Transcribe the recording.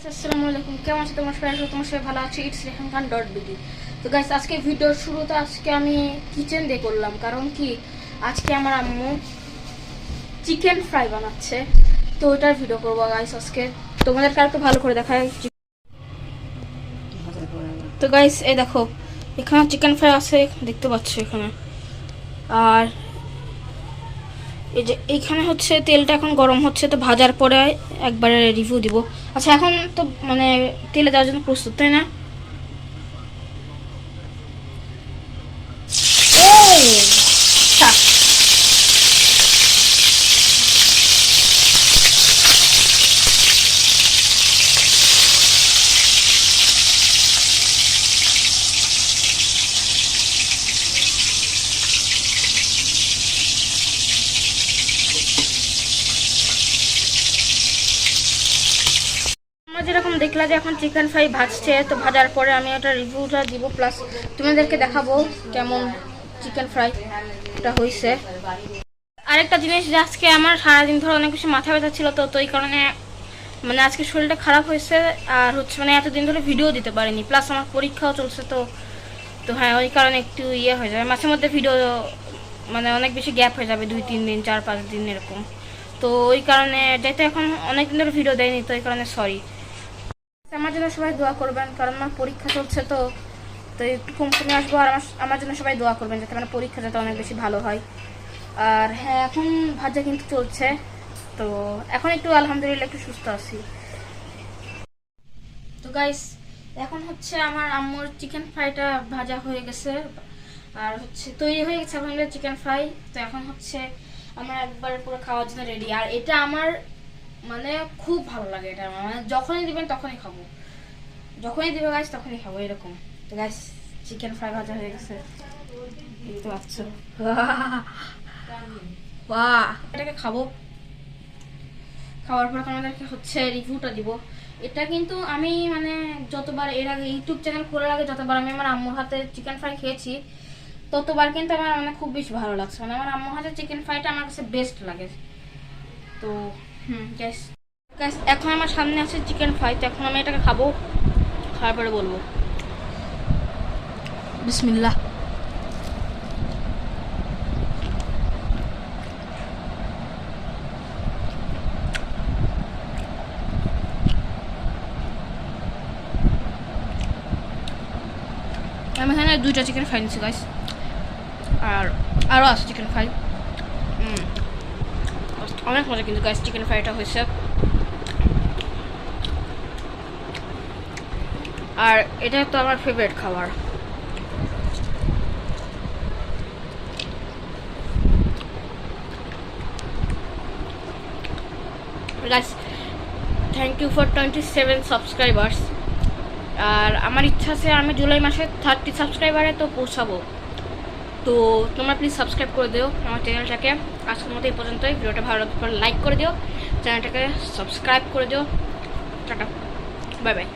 আসসালামু আলাইকুম, কেমন আছো তোমার সবাই? তোমার সবাই ভালো আছে? It's Rehan Khan .bd। তো গাইস, আজকে ভিডিওর শুরুতে আজকে আমি কিচেন দিয়ে করলাম, কারণ কি আজকে আমার আম্মু চিকেন ফ্রাই বানাচ্ছে, তো ওইটার ভিডিও করবো গাইস আজকে। তোমাদেরকে একটু ভালো করে দেখাই। তো গাইস, এই দেখো এখানে চিকেন ফ্রাই আছে, দেখতে পাচ্ছ এখানে। আর এই যে এইখানে হচ্ছে তেলটা এখন গরম হচ্ছে, তো ভাজার পরে একবারে রিভিউ দিব। আচ্ছা, এখন তো মানে তেলে দেওয়ার জন্য প্রস্তুত, তাই না? যেরকম দেখলা যে এখন চিকেন ফ্রাই ভাজছে, তো ভাজার পরে আমি ওটা রিভিউটা দিব, প্লাস তোমাদেরকে দেখাবো কেমন চিকেন ফ্রাইটা হয়েছে। আরেকটা জিনিস, যে আজকে আমার সারাদিন ধরে অনেক বেশি মাথা ব্যথা ছিল, তো এই কারণে মানে আজকে শরীরটা খারাপ হয়েছে। আর হচ্ছে মানে এতদিন ধরে ভিডিও দিতে পারিনি, প্লাস আমার পরীক্ষাও চলছে, তো তো হ্যাঁ, ওই কারণে একটু ইয়ে হয়ে যাবে মাঝে মধ্যে ভিডিও, মানে অনেক বেশি গ্যাপ হয়ে যাবে, 2-3 দিন 4-5 দিন এরকম। তো ওই কারণে যেহেতু এখন অনেক দিন ধরে ভিডিও দেয়নি, তো এই কারণে সরি। আমার জন্য সবাই দোয়া করবেন, কারণ আমার পরীক্ষা চলছে, তো তো একটু কমে আসবো। আর আমার জন্য সবাই দোয়া করবেন যাতে আমার পরীক্ষা যাতে অনেক বেশি ভালো হয়। আর হ্যাঁ, এখন ভাজা কিন্তু চলছে, তো এখন একটু আলহামদুলিল্লাহ একটু সুস্থ আছি। তো গাইস, এখন হচ্ছে আমার আম্মুর চিকেন ফ্রাইটা ভাজা হয়ে গেছে, আর হচ্ছে তৈরি হয়ে গেছে আমাদের চিকেন ফ্রাই। তো এখন হচ্ছে আমার একবার পুরো খাওয়ার জন্য রেডি। আর এটা আমার মানে খুব ভালো লাগে, এটা আমার মানে যখনই দিবেন তখনই খাবো, যখনই দিবে গাইস তখনই খাবো এরকম। তো গাইস, চিকেন ফ্রাই ভাজা হয়ে গেছে, দেখতে পাচ্ছ। বাহ, এটাকে খাবো, খাওয়ার পর তোমাদেরকে হচ্ছে রিভিউটা দিব। এটা কিন্তু আমি মানে যতবার এর আগে ইউটিউব চ্যানেল খোলার আগে যতবার আমি আমার আম্মুর হাতে চিকেন ফ্রাই খেয়েছি, ততবার কিন্তু আমার মানে খুব বেশি ভালো লাগছে। মানে আমার আম্মুর হাতে চিকেন ফ্রাইটা আমার কাছে বেস্ট লাগে। তো গ্যাস গ্যাস এখন আমার সামনে আছে চিকেন ফ্রাই, তো এখন আমি এটাকে খাবো, খাওয়ার পরে বলবো বিসমিল্লাহ। আমি এখানে 2টা চিকেন ফ্রাই নিচ্ছি গাইস, আর আরও আছে চিকেন ফ্রাই। অনেক মজা কিন্তু গাইস চিকেন ফ্রাইটা হয়েছে। আর এটা তো আমার ফেভারিট খাবার। Guys, thank you for 27 subscribers. আর আমার ইচ্ছা আছে আমি জুলাই মাসে 30 সাবস্ক্রাইবারে তো পৌঁছাবো, তো তোমরা প্লিজ সাবস্ক্রাইব করে দিও আমার চ্যানেলটাকে। আজকের মতো এই পর্যন্তই। ভিডিওটা ভালো লাগলে লাইক করে দিও, চ্যানেলটাকে সাবস্ক্রাইব করে দিও। Tata, bye bye.